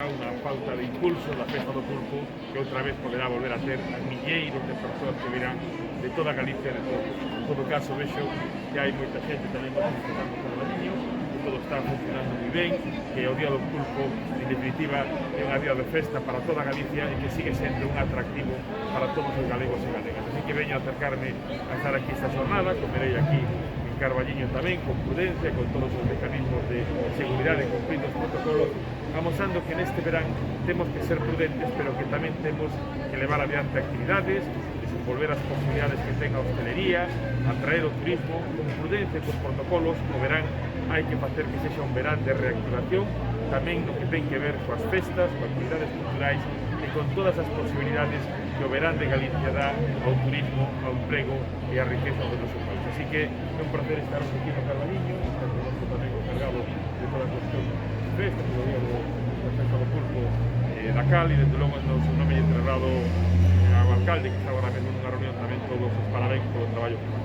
unha pauta de impulso da Festa do Pulpo que outra vez poderá volver a ter a milleiros de persoas que virán de toda Galicia, de todo. En todo caso, vexo que hai moita xente tamén disfrutando con o niño, que todo está funcionando moi ben, que o Día do Pulpo, en definitiva, é unha día de festa para toda Galicia e que sigue sendo un atractivo para todos os galegos e galegas. Así que veño a acercarme a estar aquí esta jornada, comerei aquí en Carballiño tamén, con prudencia, con todos os mecanismos de seguridade, cumprindo os protocolos, amosando que neste verán temos que ser prudentes, pero que tamén temos que levar adiante actividades, desenvolver as posibilidades que ten a hostelería, atraer o turismo, con prudencia, con protocolos. O verán hai que facer que sexa un verán de reactivación, tamén no que ten que ver coas festas, coas actividades culturais e con todas as posibilidades que o verán de Galicia dá ao turismo, ao emprego e á riqueza do noso país. Así que é un placer estar aquí no Carballiño, estar connosco tamén o cargado de toda a cuestión de festas, do día da Festa do Pulpo da Cal, e desde logo no seu nome lle trasllado ao alcalde, que está agora mesmo nunha reunión, tamén todos os parabéns polo traballo que faz.